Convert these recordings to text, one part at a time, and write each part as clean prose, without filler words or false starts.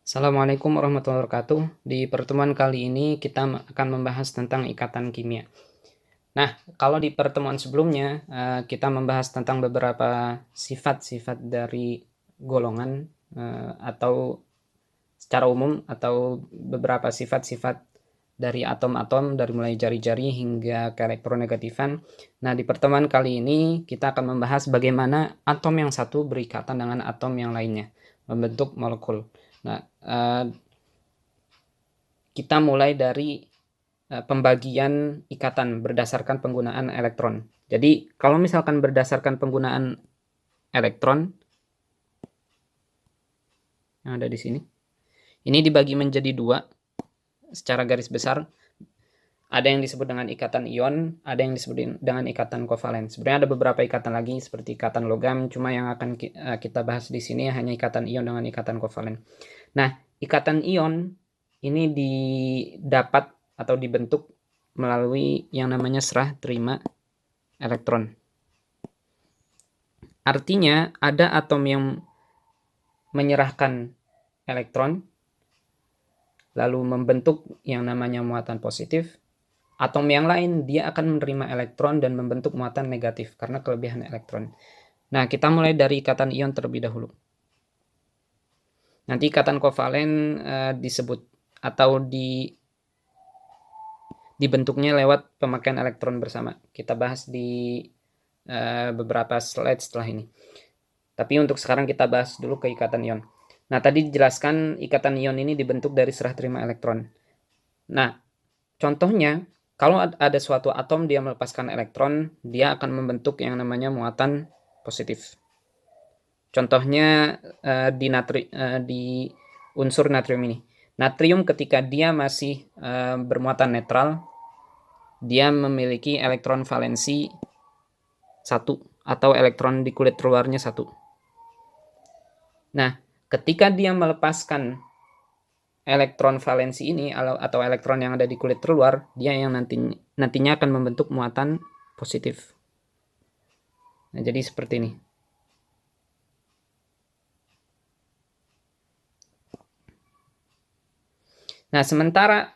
Assalamualaikum warahmatullahi wabarakatuh. Di pertemuan kali ini kita akan membahas tentang ikatan kimia. Nah, kalau di pertemuan sebelumnya kita membahas tentang beberapa sifat-sifat dari golongan atau secara umum atau beberapa sifat-sifat dari atom-atom dari mulai jari-jari hingga ke elektronegatifan. Nah, di pertemuan kali ini kita akan membahas bagaimana atom yang satu berikatan dengan atom yang lainnya, membentuk molekul. Nah, kita mulai dari pembagian ikatan berdasarkan penggunaan elektron. Jadi, kalau misalkan berdasarkan penggunaan elektron yang ada di sini, ini dibagi menjadi dua secara garis besar. Ada yang disebut dengan ikatan ion, ada yang disebut dengan ikatan kovalen. Sebenarnya ada beberapa ikatan lagi seperti ikatan logam, cuma yang akan kita bahas di sini hanya ikatan ion dengan ikatan kovalen. Nah, ikatan ion ini didapat atau dibentuk melalui yang namanya serah terima elektron. Artinya ada atom yang menyerahkan elektron lalu membentuk yang namanya muatan positif. Atom yang lain dia akan menerima elektron dan membentuk muatan negatif karena kelebihan elektron. Nah, kita mulai dari ikatan ion terlebih dahulu. Nanti ikatan kovalen disebut atau dibentuknya lewat pemakaian elektron bersama. Kita bahas di beberapa slide setelah ini. Tapi untuk sekarang kita bahas dulu ke ikatan ion. Nah, tadi dijelaskan ikatan ion ini dibentuk dari serah terima elektron. Nah, contohnya, kalau ada suatu atom dia melepaskan elektron, dia akan membentuk yang namanya muatan positif. Contohnya di unsur natrium ini. Natrium ketika dia masih bermuatan netral, dia memiliki elektron valensi 1 atau elektron di kulit luarnya 1. Nah, ketika dia melepaskan elektron valensi ini atau elektron yang ada di kulit terluar, dia yang nantinya akan membentuk muatan positif. Nah, jadi seperti ini. Nah, sementara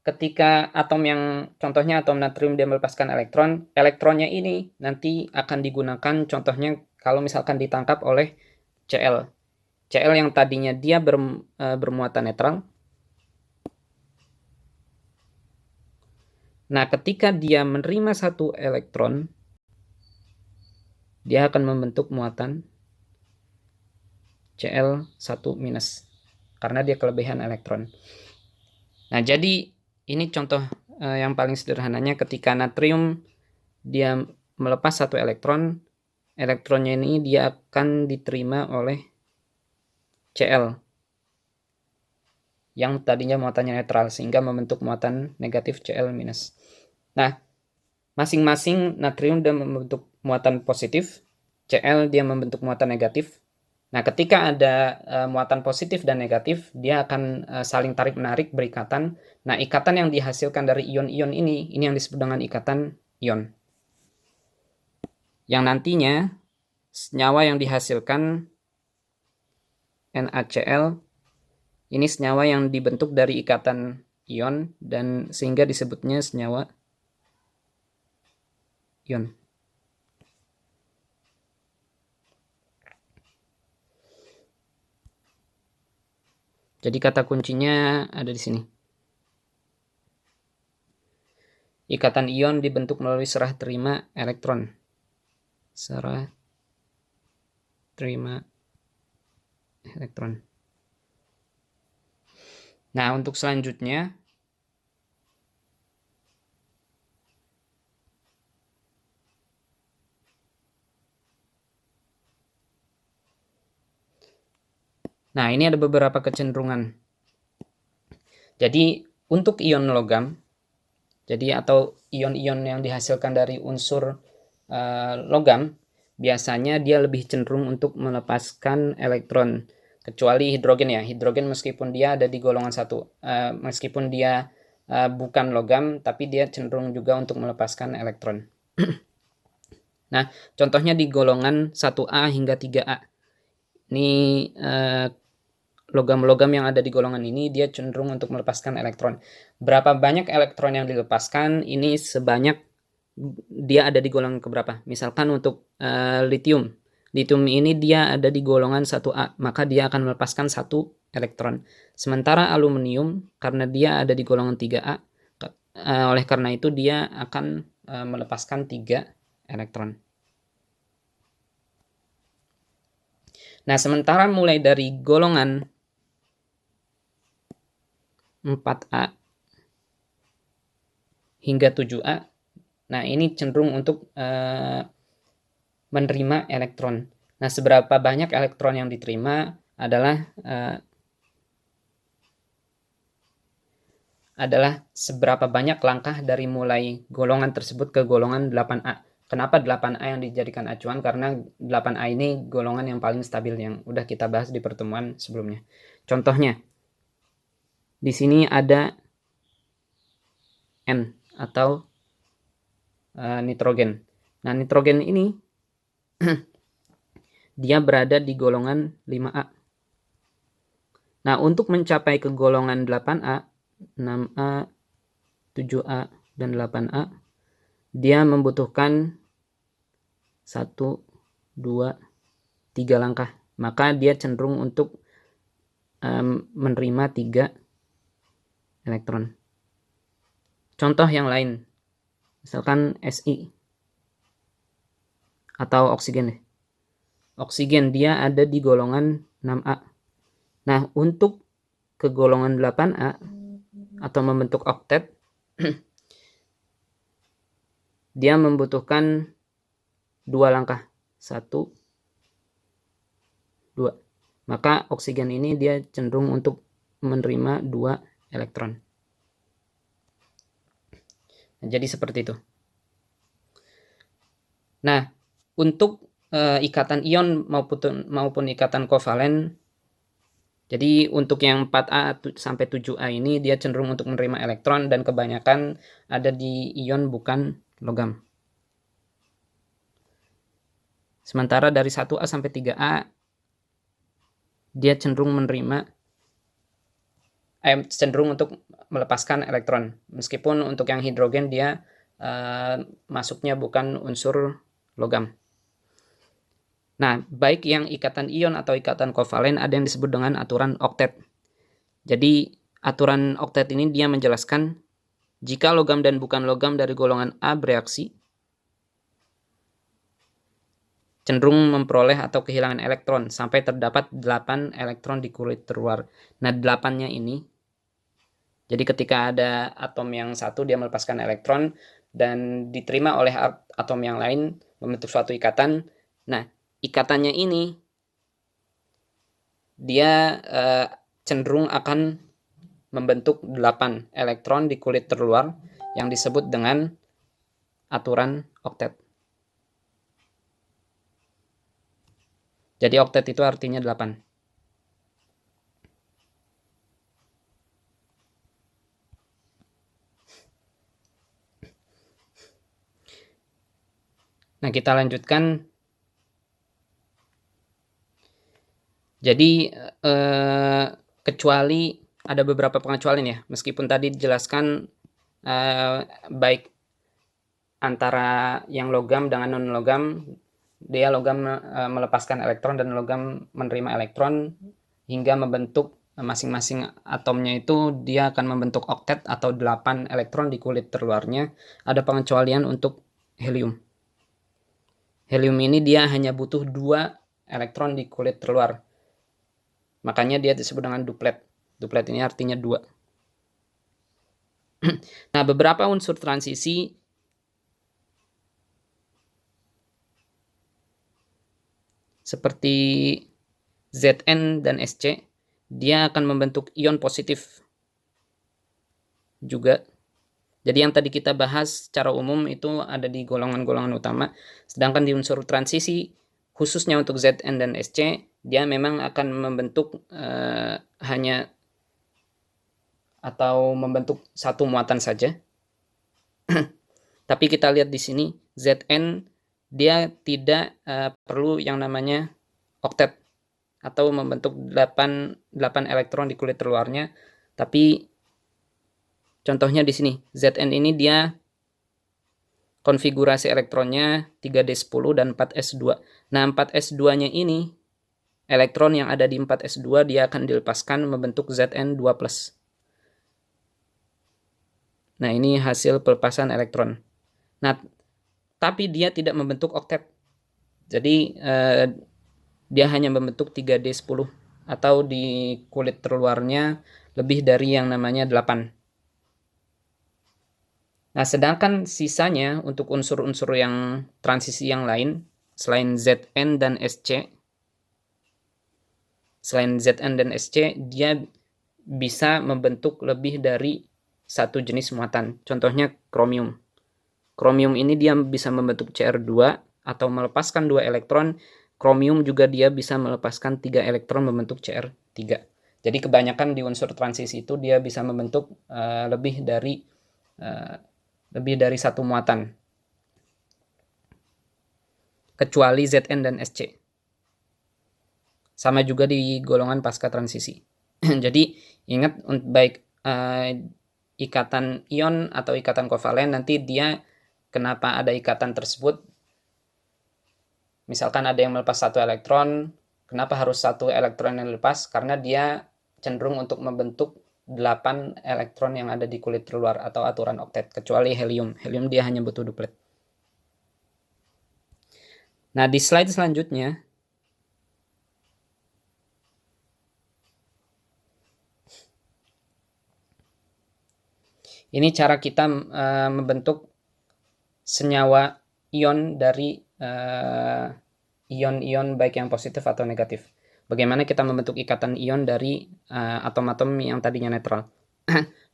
ketika atom yang contohnya atom natrium dia melepaskan elektron, elektronnya ini nanti akan digunakan contohnya kalau misalkan ditangkap oleh Cl. Cl yang tadinya dia bermuatan netral. Nah, ketika dia menerima satu elektron, dia akan membentuk muatan Cl1- karena dia kelebihan elektron. Nah, jadi ini contoh yang paling sederhananya ketika natrium dia melepas satu elektron, elektronnya ini dia akan diterima oleh Cl yang tadinya muatannya netral sehingga membentuk muatan negatif Cl-. Nah, masing-masing natrium dia membentuk muatan positif, Cl dia membentuk muatan negatif. Nah, ketika ada muatan positif dan negatif, dia akan saling tarik-menarik berikatan. Nah, ikatan yang dihasilkan dari ion-ion ini yang disebut dengan ikatan ion. Yang nantinya senyawa yang dihasilkan NaCl ini senyawa yang dibentuk dari ikatan ion dan sehingga disebutnya senyawa ion. Jadi kata kuncinya ada di sini. Ikatan ion dibentuk melalui serah terima elektron. Serah terima elektron. Nah, untuk selanjutnya nah, ini ada beberapa kecenderungan. Jadi, untuk ion logam, jadi atau ion-ion yang dihasilkan dari unsur logam, biasanya dia lebih cenderung untuk melepaskan elektron. Kecuali hidrogen ya. Hidrogen meskipun dia ada di golongan 1, meskipun dia bukan logam, tapi dia cenderung juga untuk melepaskan elektron. Nah, contohnya di golongan 1A hingga 3A. Ini logam-logam yang ada di golongan ini dia cenderung untuk melepaskan elektron. Berapa banyak elektron yang dilepaskan ini sebanyak dia ada di golongan keberapa. Misalkan untuk lithium. Lithium ini dia ada di golongan 1A, maka dia akan melepaskan 1 elektron. Sementara aluminium karena dia ada di golongan 3A, oleh karena itu dia akan melepaskan 3 elektron. Nah, sementara mulai dari golongan 4A hingga 7A, nah ini cenderung untuk menerima elektron. Nah, seberapa banyak elektron yang diterima adalah seberapa banyak langkah dari mulai golongan tersebut ke golongan 8A. Kenapa 8A yang dijadikan acuan? Karena 8A ini golongan yang paling stabil yang udah kita bahas di pertemuan sebelumnya. Contohnya, di sini ada N atau nitrogen. Nah, nitrogen ini dia berada di golongan 5A. Nah, untuk mencapai ke golongan 8A, 6A, 7A, dan 8A, dia membutuhkan 1, 2, 3 langkah. Maka dia cenderung untuk menerima 3 elektron. Contoh yang lain, misalkan Si atau oksigen. Oksigen dia ada di golongan 6A. Nah, untuk ke golongan 8A atau membentuk oktet, dia membutuhkan 2 langkah. 1, 2. Maka oksigen ini dia cenderung untuk menerima 2 elektron. Nah, jadi seperti itu. Nah, untuk ikatan ion maupun ikatan kovalen, jadi untuk yang 4A sampai 7A ini dia cenderung untuk menerima elektron dan kebanyakan ada di ion bukan logam. Sementara dari 1A sampai 3A dia cenderung cenderung untuk melepaskan elektron. Meskipun untuk yang hidrogen dia masuknya bukan unsur logam. Nah, baik yang ikatan ion atau ikatan kovalen ada yang disebut dengan aturan oktet. Jadi, aturan oktet ini dia menjelaskan jika logam dan bukan logam dari golongan A bereaksi, cenderung memperoleh atau kehilangan elektron sampai terdapat 8 elektron di kulit terluar. Nah, 8-nya ini, jadi ketika ada atom yang satu dia melepaskan elektron dan diterima oleh atom yang lain membentuk suatu ikatan. Nah, ikatannya ini dia cenderung akan membentuk 8 elektron di kulit terluar yang disebut dengan aturan oktet. Jadi oktet itu artinya 8. Nah, kita lanjutkan. Jadi kecuali ada beberapa pengecualian ya, meskipun tadi dijelaskan baik antara yang logam dengan non logam, dia logam melepaskan elektron dan logam menerima elektron hingga membentuk masing-masing atomnya itu dia akan membentuk oktet atau 8 elektron di kulit terluarnya. Ada pengecualian untuk helium. Helium ini dia hanya butuh 2 elektron di kulit terluar. Makanya dia disebut dengan duplet. Duplet ini artinya 2. Nah, beberapa unsur transisi seperti Zn dan Sc, dia akan membentuk ion positif juga. Jadi yang tadi kita bahas secara umum itu ada di golongan-golongan utama. Sedangkan di unsur transisi, khususnya untuk Zn dan Sc, dia memang akan membentuk hanya atau membentuk satu muatan saja. Tapi kita lihat di sini, Zn dia tidak perlu yang namanya oktet atau membentuk 8 elektron di kulit terluarnya. Tapi contohnya di sini, Zn ini dia konfigurasi elektronnya 3d10 dan 4s2. Nah, 4s2-nya ini, elektron yang ada di 4s2 dia akan dilepaskan membentuk Zn2+. Nah, ini hasil pelepasan elektron. Nah, tapi dia tidak membentuk oktet. Jadi, dia hanya membentuk 3d10 atau di kulit terluarnya lebih dari yang namanya 8. Nah, sedangkan sisanya untuk unsur-unsur yang transisi yang lain, selain Zn dan Sc, dia bisa membentuk lebih dari satu jenis muatan. Contohnya kromium. Kromium ini dia bisa membentuk Cr2 atau melepaskan 2 elektron. Kromium juga dia bisa melepaskan 3 elektron membentuk Cr3. Jadi kebanyakan di unsur transisi itu dia bisa membentuk lebih dari satu muatan, kecuali Zn dan Sc. Sama juga di golongan pasca transisi. Jadi ingat, baik ikatan ion atau ikatan kovalen, nanti dia kenapa ada ikatan tersebut. Misalkan ada yang melepas satu elektron, kenapa harus satu elektron yang dilepas? Karena dia cenderung untuk membentuk 8 elektron yang ada di kulit terluar atau aturan oktet, kecuali helium. Helium dia hanya butuh duplet. Nah, di slide selanjutnya, ini cara kita membentuk senyawa ion dari ion-ion baik yang positif atau negatif. Bagaimana kita membentuk ikatan ion dari atom-atom yang tadinya netral.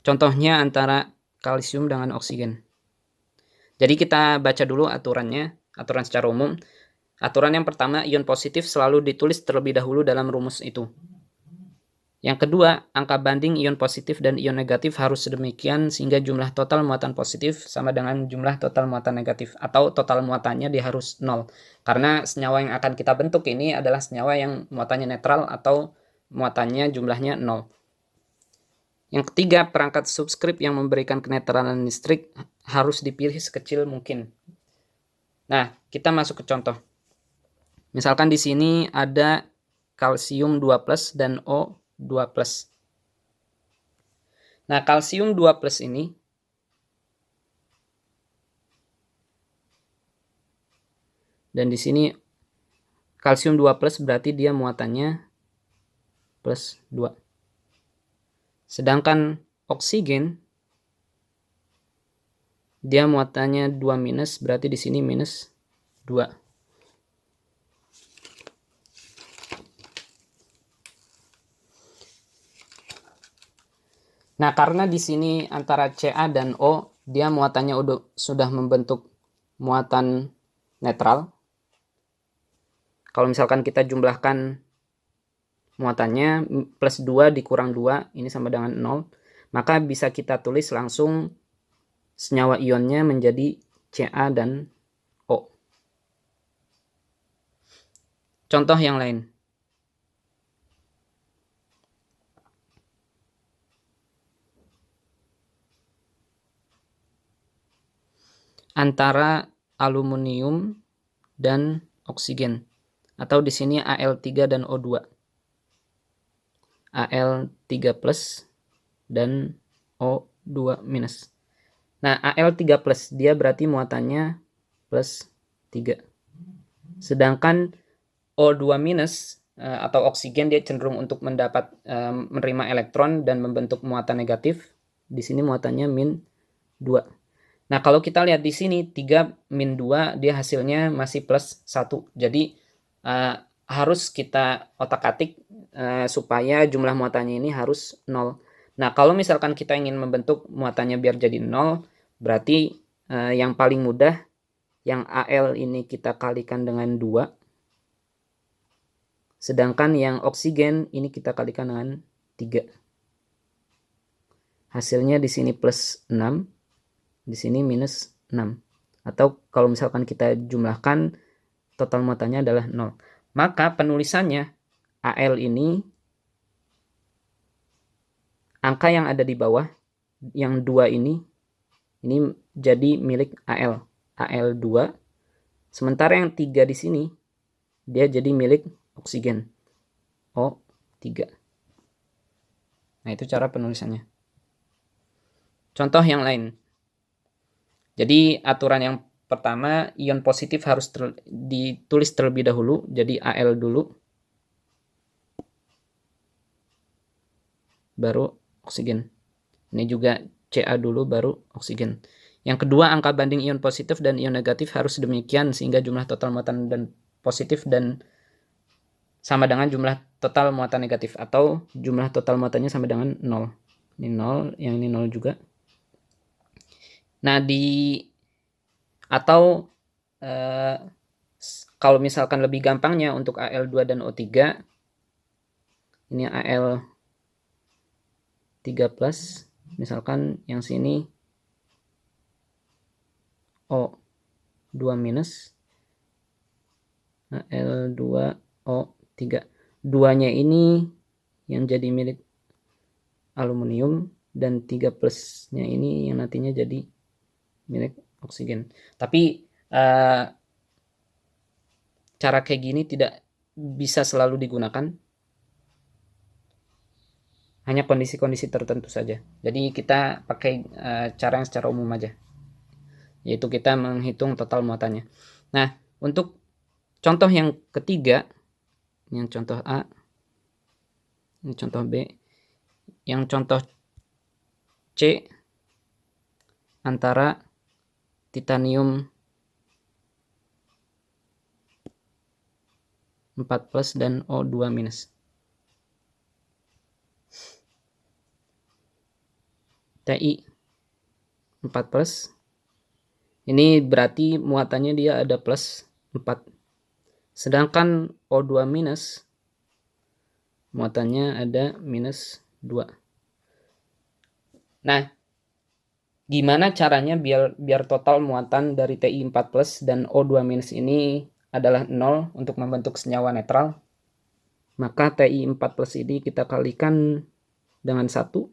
Contohnya antara kalsium dengan oksigen. Jadi kita baca dulu aturannya, aturan secara umum. Aturan yang pertama, ion positif selalu ditulis terlebih dahulu dalam rumus itu. Yang kedua, angka banding ion positif dan ion negatif harus sedemikian sehingga jumlah total muatan positif sama dengan jumlah total muatan negatif, atau total muatannya dia harus 0. Karena senyawa yang akan kita bentuk ini adalah senyawa yang muatannya netral atau muatannya jumlahnya 0. Yang ketiga, perangkat subskrip yang memberikan kenetralan listrik harus dipilih sekecil mungkin. Nah, kita masuk ke contoh. Misalkan di sini ada kalsium 2+ dan O2+. Nah, kalsium 2+ ini dan di sini kalsium 2+ berarti dia muatannya +2. Sedangkan oksigen dia muatannya 2-, berarti di sini -2. Nah, karena di sini antara Ca dan O dia muatannya sudah membentuk muatan netral. Kalau misalkan kita jumlahkan muatannya +2 dikurang 2, ini sama dengan 0, maka bisa kita tulis langsung senyawa ionnya menjadi Ca dan O. Contoh yang lain. Antara aluminium dan oksigen, atau di sini Al3 dan O2. Al3+ dan O2-. Nah, Al3+ dia berarti muatannya +3. Sedangkan O2- atau oksigen dia cenderung untuk menerima elektron dan membentuk muatan negatif. Di sini muatannya -2. Nah, kalau kita lihat di sini 3-2 dia hasilnya masih +1. Jadi harus kita otak-atik supaya jumlah muatannya ini harus 0. Nah, kalau misalkan kita ingin membentuk muatannya biar jadi 0, berarti yang paling mudah yang Al ini kita kalikan dengan 2. Sedangkan yang oksigen ini kita kalikan dengan 3. Hasilnya di sini +6. Di sini -6. Atau kalau misalkan kita jumlahkan, total muatannya adalah 0. Maka penulisannya Al ini, angka yang ada di bawah, yang 2 ini jadi milik Al. Al2. Sementara yang 3 di sini, dia jadi milik oksigen. O3. Nah, itu cara penulisannya. Contoh yang lain. Jadi aturan yang pertama, ion positif harus ditulis terlebih dahulu. Jadi Al dulu, baru oksigen. Ini juga Ca dulu, baru oksigen. Yang kedua, angka banding ion positif dan ion negatif harus demikian sehingga jumlah total muatan dan positif dan sama dengan jumlah total muatan negatif, atau jumlah total muatannya sama dengan 0. Ini 0, yang ini 0 juga. Nah, atau kalau misalkan lebih gampangnya untuk Al2 dan O3, ini Al3+, misalkan yang sini O2-, Al2O3. Duanya ini yang jadi milik aluminium, dan 3+-nya ini yang nantinya jadi milik oksigen. Tapi cara kayak gini tidak bisa selalu digunakan, hanya kondisi-kondisi tertentu saja. Jadi kita pakai cara yang secara umum aja, yaitu kita menghitung total muatannya. Nah, untuk contoh yang ketiga, yang contoh A, ini contoh B, yang contoh C, antara titanium 4+ dan O2-. Ti 4+, ini berarti muatannya dia ada plus 4. Sedangkan O2- muatannya ada -2. Nah, gimana caranya biar total muatan dari Ti 4+ dan O2- ini adalah 0 untuk membentuk senyawa netral? Maka Ti 4+ ini kita kalikan dengan 1.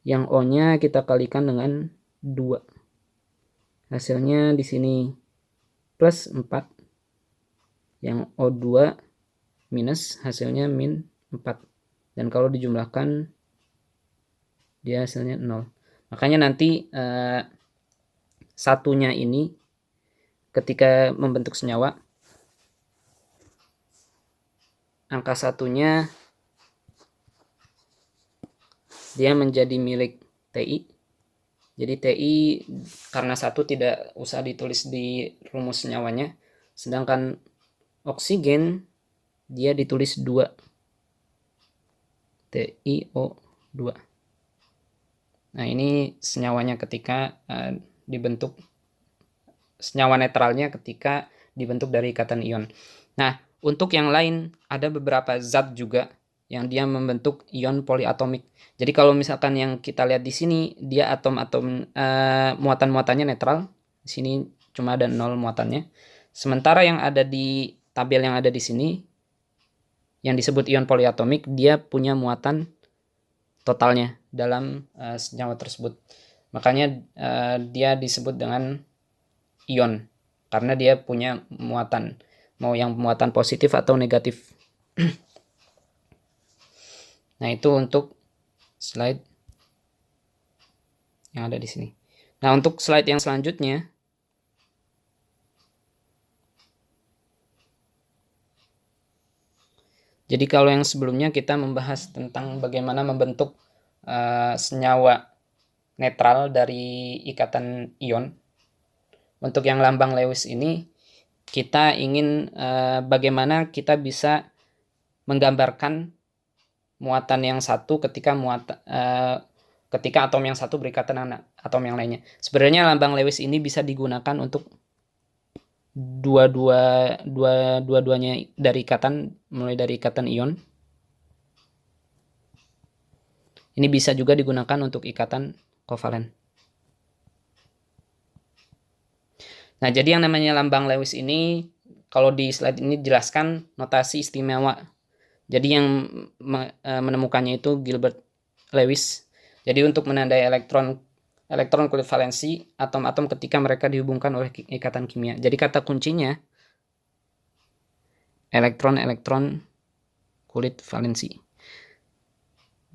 Yang O-nya kita kalikan dengan 2. Hasilnya di sini plus 4. Yang O2- hasilnya -4. Dan kalau dijumlahkan, dia hasilnya 0. Makanya nanti satunya ini ketika membentuk senyawa, angka satunya dia menjadi milik Ti. Jadi Ti karena 1 tidak usah ditulis di rumus senyawanya. Sedangkan oksigen dia ditulis 2. TiO2. Nah, ini senyawanya ketika dibentuk, senyawa netralnya ketika dibentuk dari ikatan ion. Nah, untuk yang lain ada beberapa zat juga yang dia membentuk ion poliatomik. Jadi kalau misalkan yang kita lihat di sini, dia atom-atom muatan-muatannya netral. Di sini cuma ada 0 muatannya. Sementara yang ada di tabel yang ada di sini, yang disebut ion poliatomik, dia punya muatan totalnya dalam senyawa tersebut. Makanya dia disebut dengan ion, karena dia punya muatan, mau yang muatan positif atau negatif. Nah, itu untuk slide yang ada di sini. Nah, untuk slide yang selanjutnya, jadi kalau yang sebelumnya kita membahas tentang bagaimana membentuk senyawa netral dari ikatan ion. Untuk yang lambang Lewis ini, kita ingin bagaimana kita bisa menggambarkan muatan yang satu ketika atom yang satu berikatan dengan atom yang lainnya. Sebenarnya lambang Lewis ini bisa digunakan untuk dua-duanya dari ikatan, mulai dari ikatan ion. Ini bisa juga digunakan untuk ikatan kovalen. Nah, jadi yang namanya lambang Lewis ini, kalau di slide ini dijelaskan notasi istimewa. Jadi yang menemukannya itu Gilbert Lewis. Jadi untuk menandai elektron kulit valensi atom-atom ketika mereka dihubungkan oleh ikatan kimia. Jadi kata kuncinya elektron kulit valensi.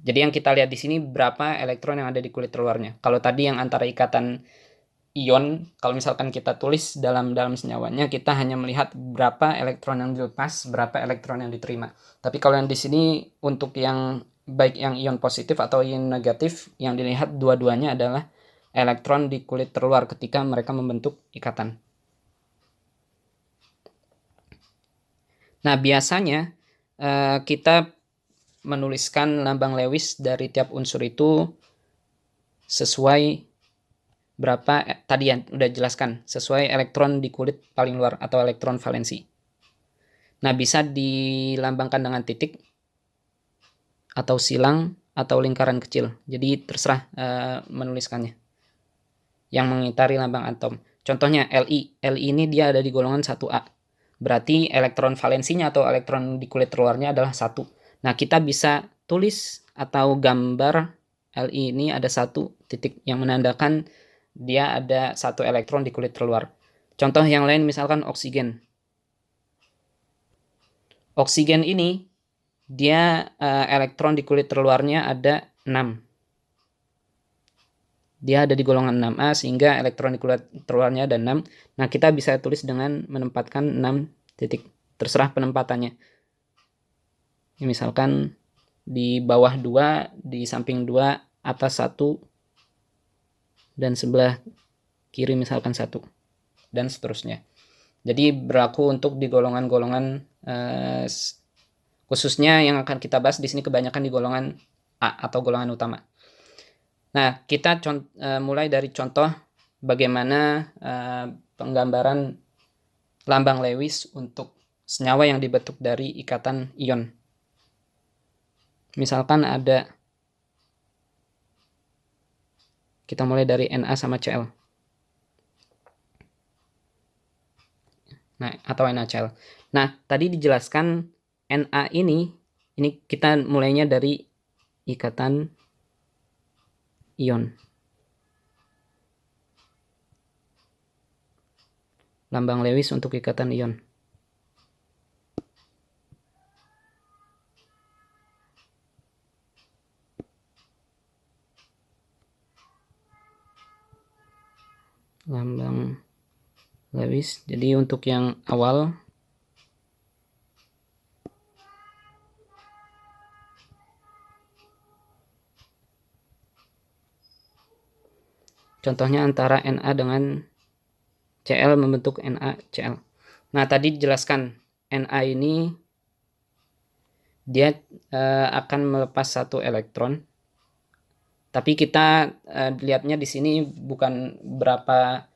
Jadi yang kita lihat di sini berapa elektron yang ada di kulit terluarnya. Kalau tadi yang antara ikatan ion, kalau misalkan kita tulis dalam senyawanya, kita hanya melihat berapa elektron yang dilepas, berapa elektron yang diterima. Tapi kalau yang di sini untuk yang baik yang ion positif atau ion negatif, yang dilihat dua-duanya adalah elektron di kulit terluar ketika mereka membentuk ikatan. Nah, biasanya kita menuliskan lambang Lewis dari tiap unsur itu sesuai berapa tadi yang udah jelaskan, sesuai elektron di kulit paling luar atau elektron valensi. Nah, bisa dilambangkan dengan titik atau silang atau lingkaran kecil. Jadi terserah menuliskannya yang mengitari lambang atom. Contohnya Li. Li ini dia ada di golongan 1A. Berarti elektron valensinya atau elektron di kulit terluarnya adalah 1. Nah, kita bisa tulis atau gambar Li ini ada 1 titik yang menandakan dia ada 1 elektron di kulit terluar. Contoh yang lain misalkan oksigen. Oksigen ini dia elektron di kulit terluarnya ada 6. Dia ada di golongan 6A sehingga elektron di kulit terluarnya ada 6. Nah, kita bisa tulis dengan menempatkan 6 titik. Terserah penempatannya. Misalkan di bawah 2, di samping 2, atas 1, dan sebelah kiri misalkan 1, dan seterusnya. Jadi berlaku untuk di golongan-golongan khususnya yang akan kita bahas di sini kebanyakan di golongan A atau golongan utama. Nah, kita mulai dari contoh bagaimana penggambaran lambang Lewis untuk senyawa yang dibentuk dari ikatan ion. Misalkan ada, kita mulai dari Na sama Cl. Nah, atau NaCl. Nah, tadi dijelaskan Na ini kita mulainya dari ikatan ion. Lambang Lewis untuk ikatan ion. Lambang Lewis. Jadi untuk yang awal contohnya antara Na dengan Cl membentuk NaCl. Nah, tadi dijelaskan Na ini dia akan melepas 1 elektron. Tapi kita lihatnya di sini bukan berapa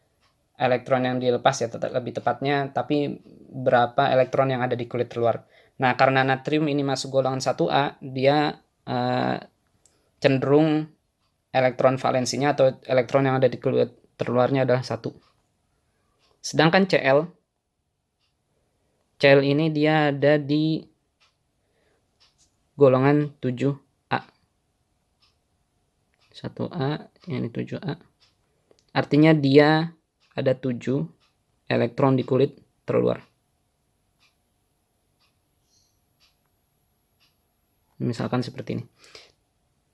elektron yang dilepas ya, lebih tepatnya, tapi berapa elektron yang ada di kulit terluar. Nah, karena natrium ini masuk golongan 1A, dia cenderung elektron valensinya atau elektron yang ada di kulit terluarnya adalah 1. Sedangkan Cl ini dia ada di golongan 7A. 1A, ini 7A. Artinya dia ada 7 elektron di kulit terluar. Misalkan seperti ini.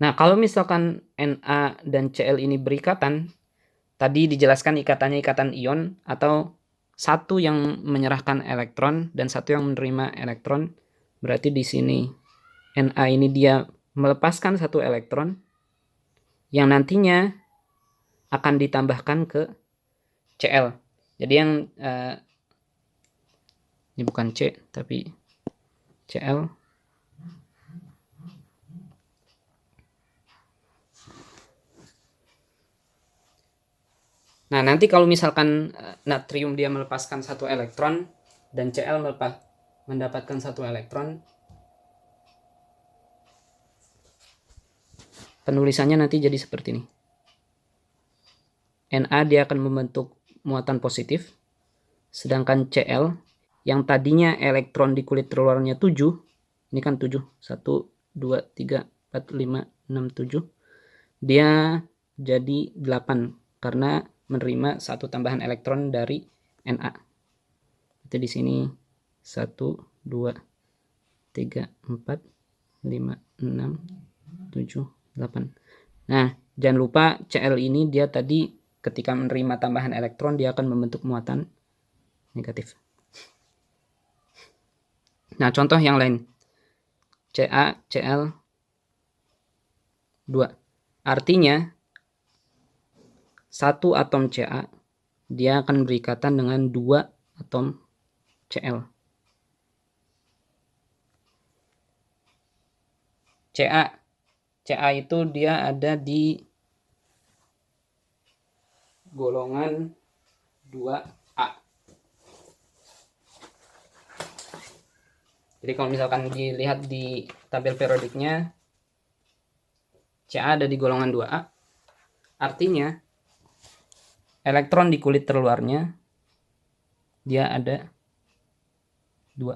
Nah, kalau misalkan Na dan Cl ini berikatan, tadi dijelaskan ikatannya ikatan ion atau satu yang menyerahkan elektron dan satu yang menerima elektron. Berarti di sini Na ini dia melepaskan 1 elektron yang nantinya akan ditambahkan ke Cl. Jadi yang ini bukan C tapi Cl. Nah, nanti kalau misalkan natrium dia melepaskan 1 elektron dan Cl mendapatkan 1 elektron, penulisannya nanti jadi seperti ini. Na dia akan membentuk muatan positif, sedangkan Cl yang tadinya elektron di kulit terluarnya 7, ini kan 7, 1, 2, 3, 4, 5, 6, 7, dia jadi 8 karena menerima satu tambahan elektron dari Na. Itu di sini 1, 2, 3, 4, 5, 6, 7, 8. Nah, jangan lupa Cl ini dia tadi ketika menerima tambahan elektron dia akan membentuk muatan negatif. Nah, contoh yang lain. Ca, Cl 2. Artinya satu atom Ca dia akan berikatan dengan 2 atom Cl. Ca itu dia ada di golongan 2A. Jadi kalau misalkan dilihat di tabel periodiknya Ca ada di golongan 2A, artinya elektron di kulit terluarnya dia ada 2.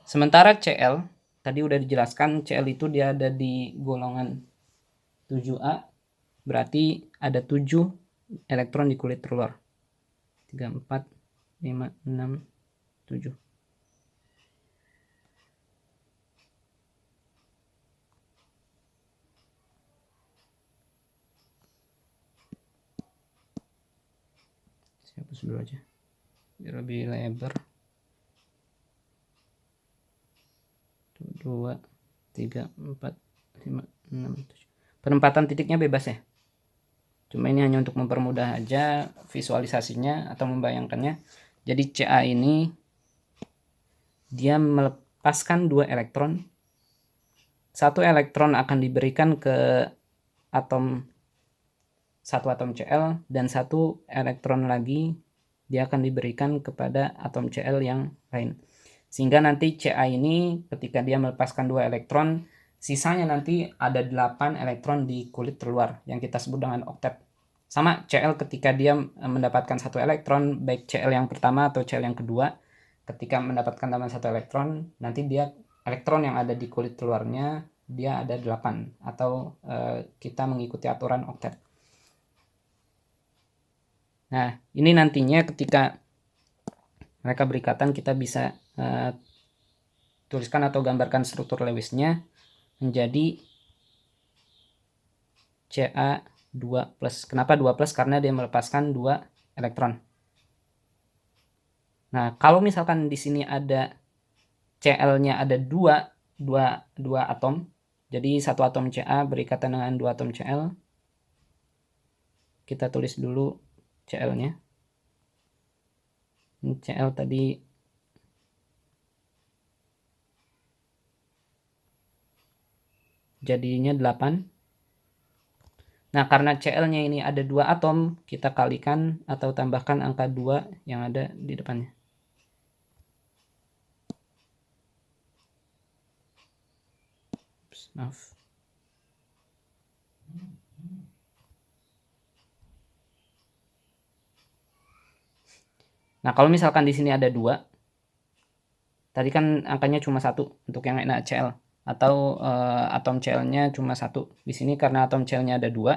Sementara Cl tadi udah dijelaskan, Cl itu dia ada di golongan 7A, berarti ada 7 elektron di kulit terluar. 3, 4, 5, 6, 7. Saya hapus dulu aja biar lebih lebar. 2, 3, 4, 5, 6, 7. Penempatan titiknya bebas ya. Cuma ini hanya untuk mempermudah aja visualisasinya atau membayangkannya. Jadi Ca ini dia melepaskan 2 elektron. 1 elektron akan diberikan ke satu atom Cl dan 1 elektron lagi dia akan diberikan kepada atom Cl yang lain. Sehingga nanti Ca ini ketika dia melepaskan 2 elektron, sisanya nanti ada 8 elektron di kulit terluar yang kita sebut dengan oktet. Sama Cl ketika dia mendapatkan 1 elektron, baik Cl yang pertama atau Cl yang kedua, ketika mendapatkan tambahan 1 elektron, nanti dia elektron yang ada di kulit terluarnya dia ada 8 atau kita mengikuti aturan oktet. Nah, ini nantinya ketika mereka berikatan kita bisa tuliskan atau gambarkan struktur Lewisnya menjadi Ca2+. Kenapa 2+? Karena dia melepaskan 2 elektron. Nah, kalau misalkan di sini ada Cl-nya ada 2 atom, jadi satu atom Ca berikatan dengan 2 atom Cl. Kita tulis dulu Cl-nya. Cl tadi jadinya 8. Nah, karena Cl-nya ini ada 2 atom, kita kalikan atau tambahkan angka 2 yang ada di depannya. Maaf. Nah, kalau misalkan di sini ada 2, tadi kan angkanya cuma 1 untuk yang NaCl, atau atom Cl-nya cuma 1. Di sini karena atom Cl-nya ada 2,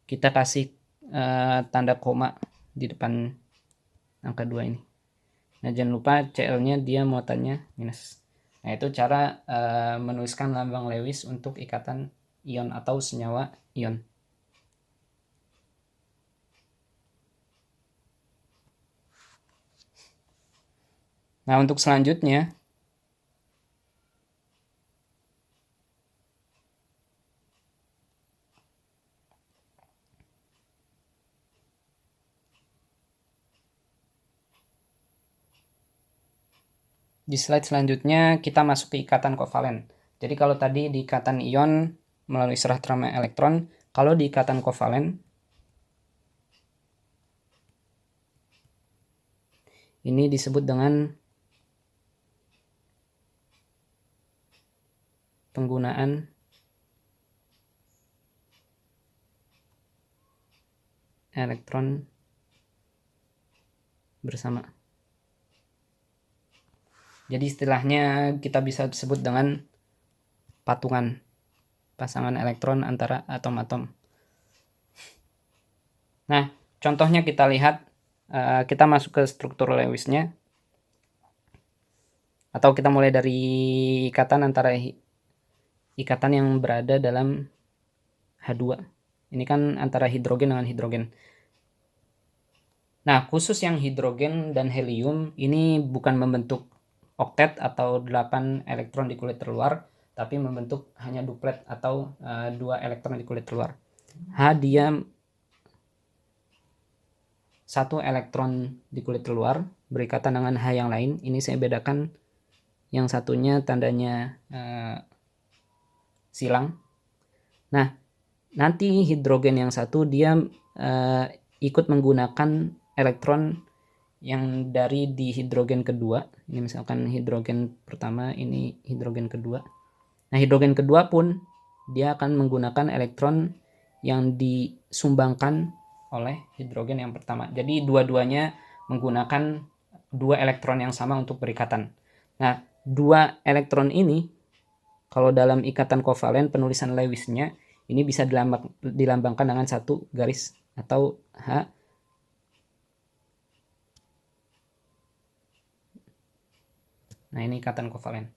kita kasih tanda koma di depan angka 2 ini. Nah, jangan lupa Cl-nya dia muatannya minus. Nah, itu cara menuliskan lambang Lewis untuk ikatan ion atau senyawa ion. Nah, untuk selanjutnya di slide selanjutnya kita masuk ke ikatan kovalen. Jadi kalau tadi di ikatan ion melalui serah terima elektron, kalau di ikatan kovalen ini disebut dengan penggunaan elektron bersama. Jadi istilahnya kita bisa sebut dengan patungan, pasangan elektron antara atom-atom. Nah, contohnya kita lihat, kita masuk ke struktur Lewis-nya, atau kita mulai dari ikatan antara ikatan yang berada dalam H2. Ini kan antara hidrogen dengan hidrogen. Nah, khusus yang hidrogen dan helium ini bukan membentuk oktet atau 8 elektron di kulit terluar, tapi membentuk hanya duplet atau 2 elektron di kulit terluar. H dia 1 elektron di kulit terluar berikatan dengan H yang lain. Ini saya bedakan, yang satunya tandanya silang. Nah, nanti hidrogen yang satu dia ikut menggunakan elektron yang dari di hidrogen kedua. Ini misalkan hidrogen pertama, ini hidrogen kedua. Nah, hidrogen kedua pun dia akan menggunakan elektron yang disumbangkan oleh hidrogen yang pertama. Jadi dua-duanya menggunakan 2 elektron yang sama untuk berikatan. Nah, 2 elektron ini kalau dalam ikatan kovalen penulisan Lewis-nya ini bisa dilambangkan dengan 1 garis atau H. Nah, ini ikatan kovalen.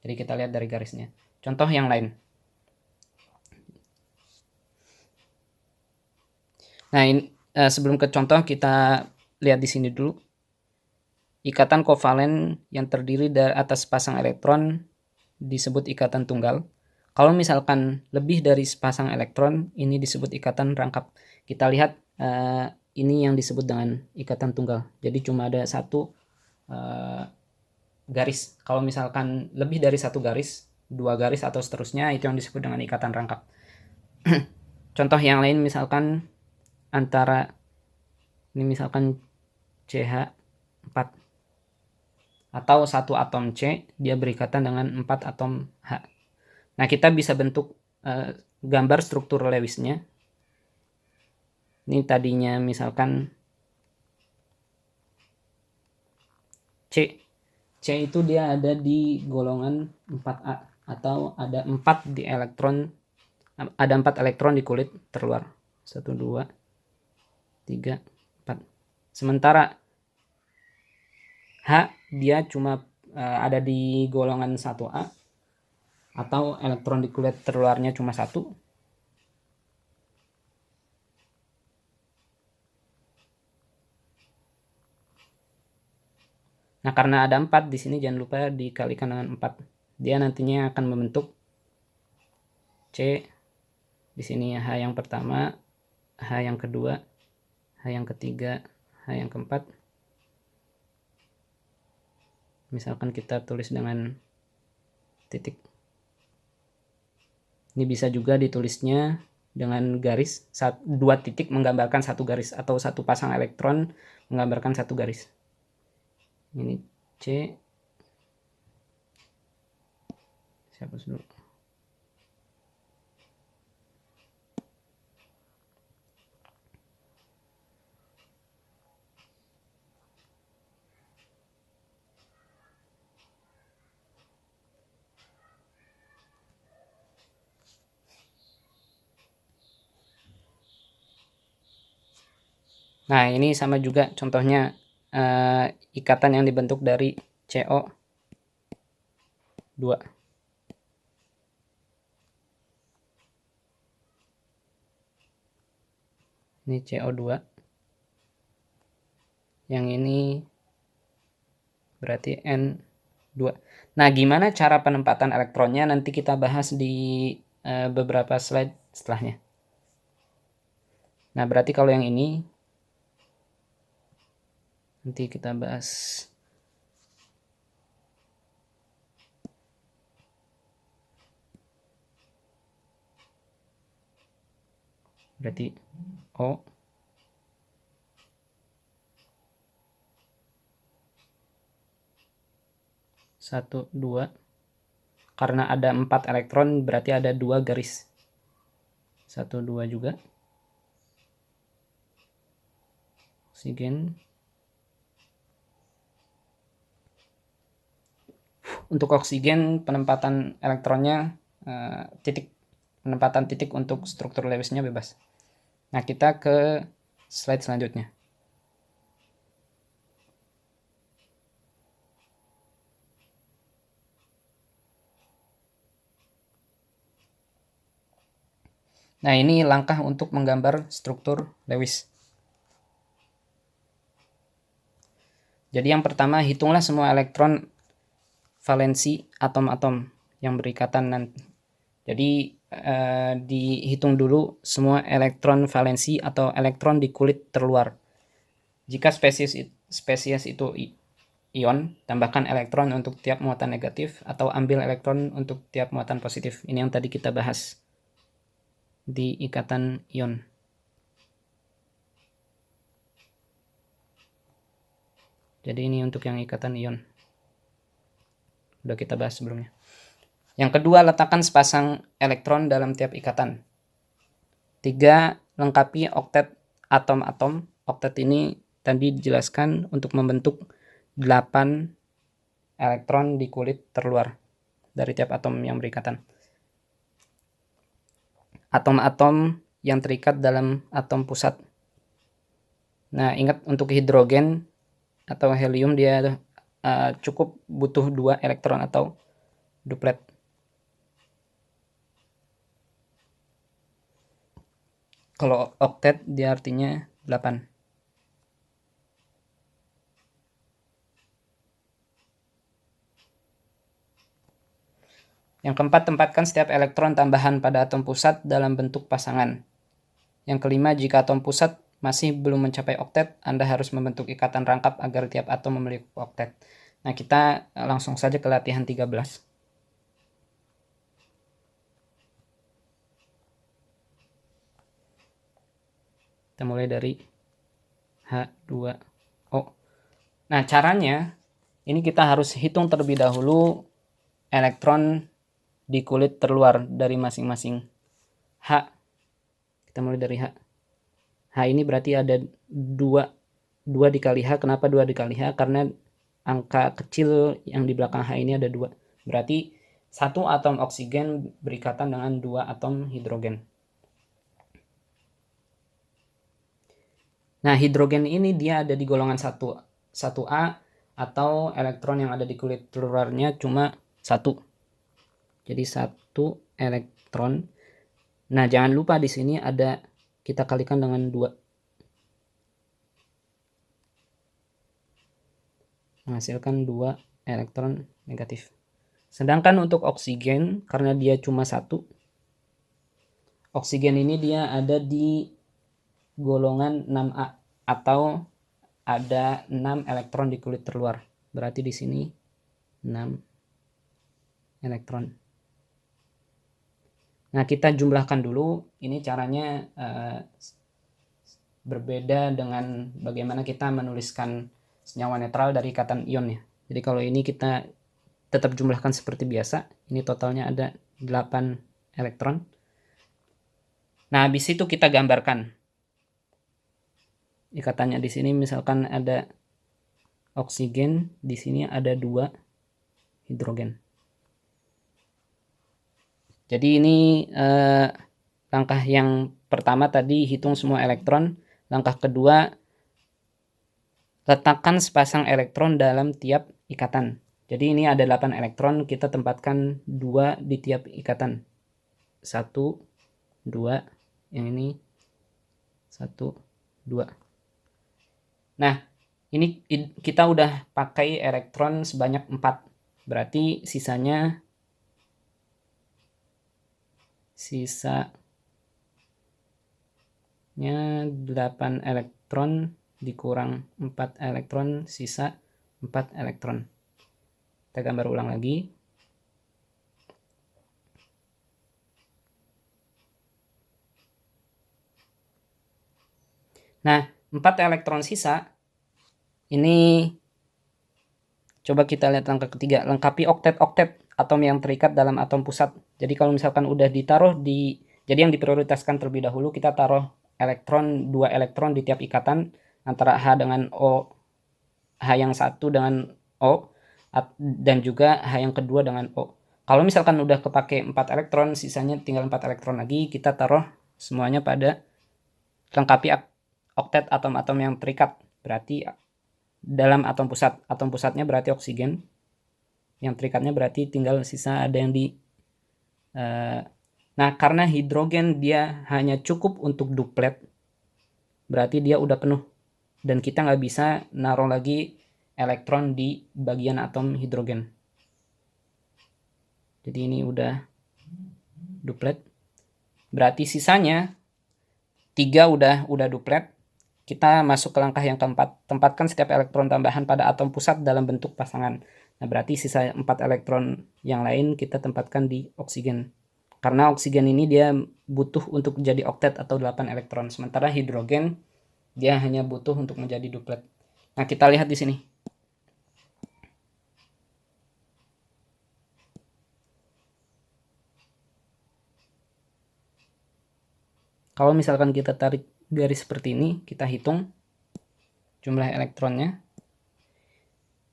Jadi kita lihat dari garisnya. Contoh yang lain. Nah, ini, sebelum ke contoh kita lihat di sini dulu. Ikatan kovalen yang terdiri dari atas pasang elektron disebut ikatan tunggal. Kalau misalkan lebih dari sepasang elektron, ini disebut ikatan rangkap. Kita lihat ini yang disebut dengan ikatan tunggal. Jadi cuma ada 1 garis. Kalau misalkan lebih dari 1 garis, 2 garis atau seterusnya, itu yang disebut dengan ikatan rangkap. Contoh yang lain misalkan antara ini misalkan CH4 atau 1 atom C dia berikatan dengan 4 atom H. Nah, kita bisa bentuk gambar struktur Lewis-nya. Ini tadinya misalkan C. C itu dia ada di golongan 4A atau ada 4 di elektron, ada 4 elektron di kulit terluar. 1 2 3 4. Sementara H dia cuma ada di golongan 1A atau elektron di kulit terluarnya cuma 1. Nah, karena ada 4 di sini jangan lupa dikalikan dengan 4. Dia nantinya akan membentuk C. Di sini H yang pertama, H yang kedua, H yang ketiga, H yang keempat. Misalkan kita tulis dengan titik. Ini bisa juga ditulisnya dengan garis, 2 titik menggambarkan 1 garis atau 1 pasang elektron menggambarkan 1 garis. Ini C. Saya hapus dulu. Nah, ini sama juga contohnya ikatan yang dibentuk dari CO2. Ini CO2. Yang ini berarti N2. Nah, gimana cara penempatan elektronnya nanti kita bahas di beberapa slide setelahnya. Nah, berarti kalau yang ini nanti kita bahas. Berarti O. Satu, 2. Karena ada 4 elektron berarti ada 2 garis. 1, 2 juga. oksigen. Untuk oksigen penempatan elektronnya penempatan titik untuk struktur Lewisnya bebas. Nah, kita ke slide selanjutnya. Nah, ini langkah untuk menggambar struktur Lewis. Jadi yang pertama, hitunglah semua elektron valensi atom-atom yang berikatan. Jadi dihitung dulu semua elektron valensi atau elektron di kulit terluar. Jika spesies itu ion, tambahkan elektron untuk tiap muatan negatif atau ambil elektron untuk tiap muatan positif. Ini yang tadi kita bahas di ikatan ion. Jadi ini untuk yang ikatan ion. Udah kita bahas sebelumnya. Yang kedua, letakkan sepasang elektron dalam tiap ikatan. 3. Lengkapi oktet atom-atom. Oktet ini tadi dijelaskan untuk membentuk 8 elektron di kulit terluar dari tiap atom yang berikatan. Atom-atom yang terikat dalam atom pusat. Nah, ingat untuk hidrogen atau helium dia cukup butuh 2 elektron atau duplet. Kalau oktet dia artinya 8. Yang keempat, tempatkan setiap elektron tambahan pada atom pusat dalam bentuk pasangan. Yang kelima, jika atom pusat masih belum mencapai oktet, Anda harus membentuk ikatan rangkap agar tiap atom memiliki oktet. Nah, kita langsung saja ke latihan 13. Kita mulai dari H2O. Nah, caranya ini kita harus hitung terlebih dahulu elektron di kulit terluar dari masing-masing H. Kita mulai dari H. H ini berarti ada 2 dikali H. Kenapa 2 dikali H? Karena angka kecil yang di belakang H ini ada 2. Berarti 1 atom oksigen berikatan dengan 2 atom hidrogen. Nah, hidrogen ini dia ada di golongan 1A atau elektron yang ada di kulit terluarnya cuma 1. Jadi 1 elektron. Nah, jangan lupa di sini ada kita kalikan dengan 2. Menghasilkan 2 elektron negatif. Sedangkan untuk oksigen, karena dia cuma 1, oksigen ini dia ada di golongan 6A atau ada 6 elektron di kulit terluar. Berarti di sini 6 elektron. Nah, kita jumlahkan dulu. Ini caranya berbeda dengan bagaimana kita menuliskan senyawa netral dari ikatan ion ya. Jadi kalau ini kita tetap jumlahkan seperti biasa. Ini totalnya ada 8 elektron. Nah, habis itu kita gambarkan ikatannya. Di sini misalkan ada oksigen, di sini ada 2 hidrogen. Jadi ini langkah yang pertama tadi hitung semua elektron. Langkah kedua, letakkan sepasang elektron dalam tiap ikatan. Jadi ini ada 8 elektron, kita tempatkan 2 di tiap ikatan. 1, 2, yang ini 1, 2. Nah, ini kita udah pakai elektron sebanyak 4. Berarti sisanya 8 elektron dikurang 4 elektron, sisa 4 elektron. Kita gambar ulang lagi. Nah, 4 elektron sisa ini coba kita lihat langkah ketiga, lengkapi oktet-oktet atom yang terikat dalam atom pusat. Jadi kalau misalkan udah ditaruh jadi yang diprioritaskan terlebih dahulu kita taruh 2 elektron di tiap ikatan. antara H dengan O, H yang satu dengan O, dan juga H yang kedua dengan O. Kalau misalkan udah kepake 4 elektron, sisanya tinggal 4 elektron lagi, kita taruh semuanya pada lengkapi oktet atom-atom yang terikat. Berarti dalam atom pusatnya berarti oksigen, yang terikatnya berarti tinggal sisa ada yang di nah, karena hidrogen dia hanya cukup untuk duplet, berarti dia udah penuh, dan kita nggak bisa naruh lagi elektron di bagian atom hidrogen. Jadi ini udah duplet, berarti sisanya 3 udah duplet. Kita masuk ke langkah yang keempat, tempatkan setiap elektron tambahan pada atom pusat dalam bentuk pasangan. Nah, berarti sisa 4 elektron yang lain kita tempatkan di oksigen. Karena oksigen ini dia butuh untuk jadi oktet atau 8 elektron, sementara hidrogen dia hanya butuh untuk menjadi duplet. Nah, kita lihat di sini. Kalau misalkan kita tarik garis seperti ini, kita hitung jumlah elektronnya.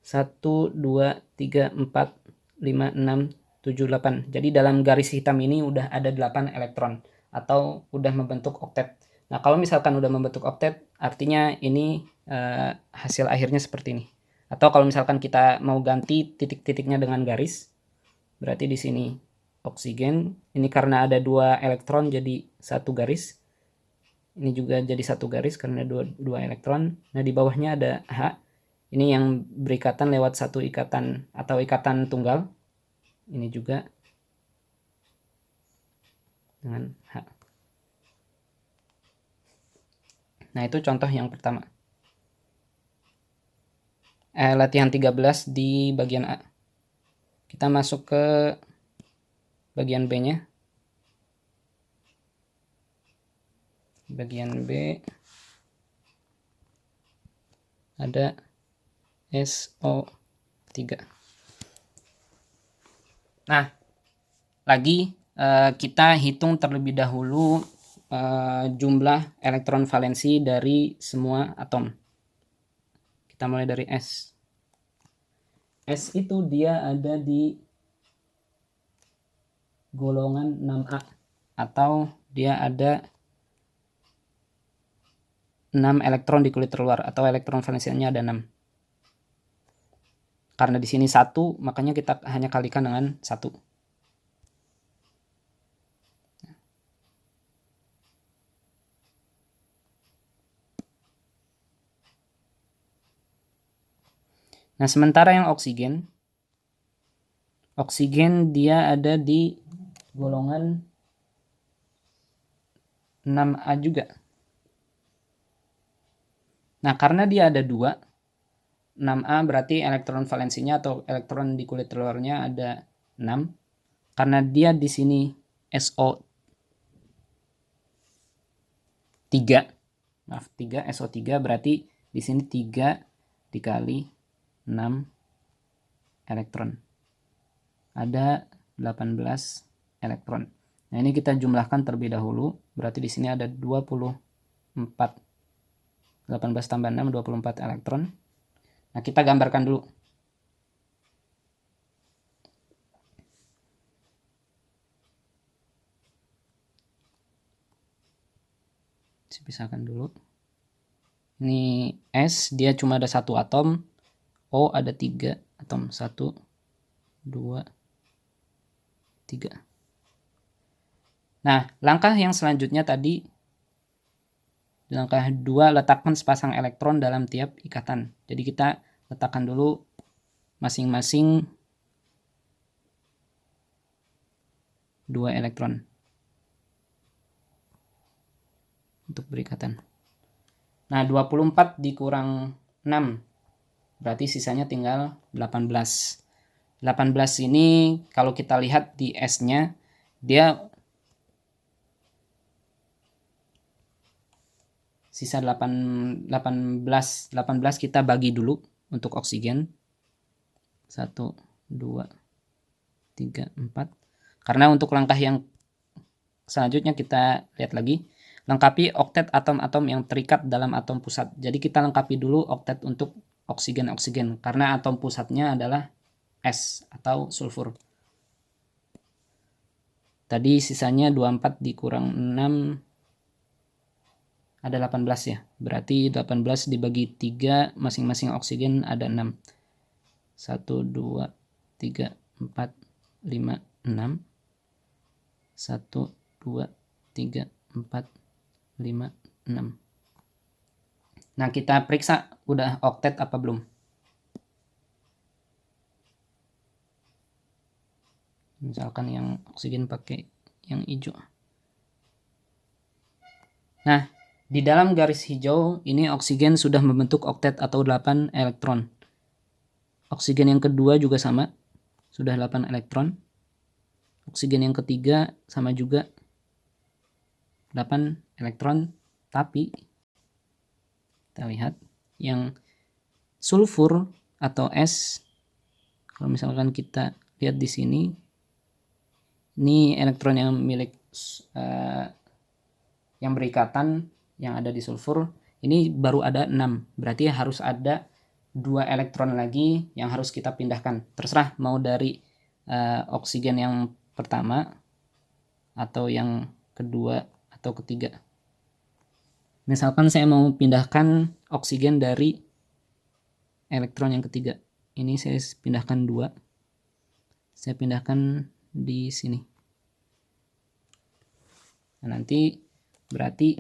1, 2, 3, 4, 5, 6, 7, 8. Jadi dalam garis hitam ini udah ada 8 elektron atau udah membentuk oktet. Nah, kalau misalkan udah membentuk oktet, artinya ini hasil akhirnya seperti ini. Atau kalau misalkan kita mau ganti titik-titiknya dengan garis, berarti di sini oksigen. Ini karena ada 2 elektron jadi satu garis. Ini juga jadi satu garis karena dua elektron. Nah, di bawahnya ada H. Ini yang berikatan lewat satu ikatan atau ikatan tunggal. Ini juga dengan H. Nah, itu contoh yang pertama. Latihan 13 di bagian A. Kita masuk ke bagian B-nya. Bagian B ada SO3. Nah, lagi kita hitung terlebih dahulu jumlah elektron valensi dari semua atom. Kita mulai dari S. S itu dia ada di golongan 6A, atau dia ada 6 elektron di kulit terluar, atau elektron valensinya ada 6. Karena di sini 1, makanya kita hanya kalikan dengan 1. Nah, sementara yang oksigen dia ada di golongan 6A juga. Nah, karena dia ada 2, 6A berarti elektron valensinya atau elektron di kulit telurnya ada 6. Karena dia di sini SO3, SO3 berarti di sini 3 dikali 6 elektron. Ada 18 elektron. Nah, ini kita jumlahkan terlebih dahulu. Berarti di sini ada 24. 18 tambah 6, 24 elektron. Nah, kita gambarkan dulu. Saya pisahkan dulu. Ini S, dia cuma ada 1 atom. O ada 3 atom. 1, 2, 3. Nah, langkah yang selanjutnya tadi, langkah 2, letakkan sepasang elektron dalam tiap ikatan. Jadi kita letakkan dulu masing-masing 2 elektron untuk berikatan. Nah, 24 dikurang 6, berarti sisanya tinggal 18. 18 ini kalau kita lihat di S-nya, dia sisa 18 kita bagi dulu untuk oksigen. 1, 2, 3, 4. Karena untuk langkah yang selanjutnya kita lihat lagi. lengkapi oktet atom-atom yang terikat dalam atom pusat. Jadi kita lengkapi dulu oktet untuk oksigen-oksigen karena atom pusatnya adalah S atau sulfur. Tadi sisanya 24 dikurang 6 ada 18 ya. Berarti 18 dibagi 3 masing-masing oksigen ada 6. 1, 2, 3, 4, 5, 6. 1, 2, 3, 4, 5, 6. Nah, kita periksa udah oktet apa belum. Misalkan yang oksigen pakai yang hijau. Nah, di dalam garis hijau ini oksigen sudah membentuk oktet atau 8 elektron. Oksigen yang kedua juga sama, sudah 8 elektron. Oksigen yang ketiga sama juga 8 elektron, tapi kita lihat yang sulfur atau S, kalau misalkan kita lihat di sini, ini elektron yang milik yang berikatan yang ada di sulfur, ini baru ada 6, berarti harus ada 2 elektron lagi yang harus kita pindahkan. Terserah mau dari oksigen yang pertama atau yang kedua atau ketiga. Misalkan saya mau pindahkan oksigen dari elektron yang ketiga. Ini saya pindahkan 2. Saya pindahkan di sini. Nah, nanti berarti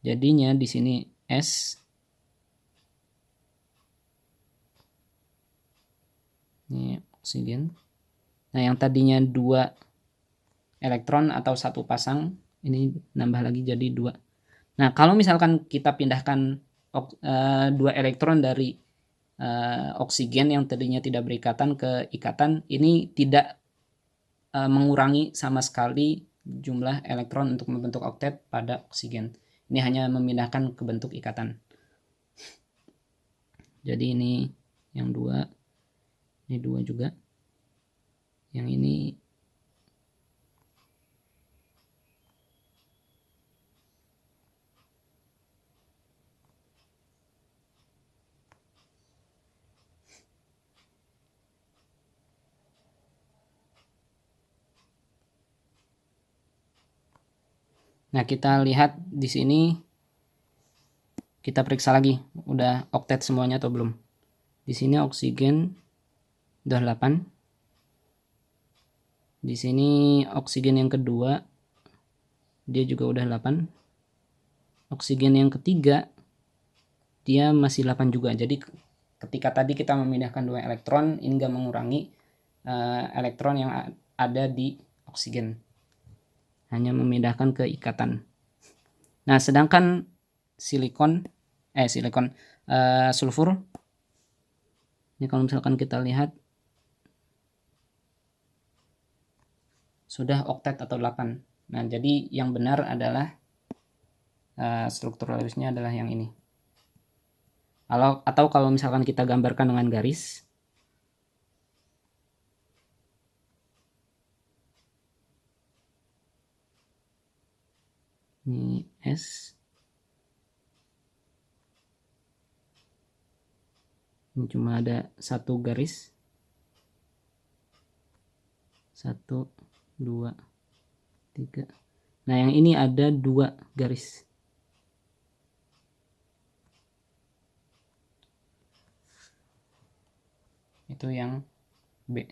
jadinya di sini S. Ini oksigen. Nah, yang tadinya 2 elektron atau 1 pasang, ini nambah lagi jadi 2. Nah, kalau misalkan kita pindahkan 2 elektron dari oksigen yang tadinya tidak berikatan ke ikatan, ini tidak mengurangi sama sekali jumlah elektron untuk membentuk oktet pada oksigen. Ini hanya memindahkan ke bentuk ikatan. Jadi ini yang 2, ini 2 juga. Yang ini Nah, kita lihat di sini, kita periksa lagi udah oktet semuanya atau belum. Di sini oksigen udah 8. Di sini oksigen yang kedua dia juga udah 8. Oksigen yang ketiga dia masih 8 juga. Jadi ketika tadi kita memindahkan 2 elektron, ini enggak mengurangi elektron yang ada di oksigen. Hanya memindahkan ke ikatan. Nah, sedangkan sulfur, ini kalau misalkan kita lihat sudah oktet atau 8. Nah, jadi yang benar adalah struktur garisnya adalah yang ini. Atau kalau misalkan kita gambarkan dengan garis, ini S, ini cuma ada 1 garis, 1, 2, 3. Nah, yang ini ada 2 garis. Itu yang B.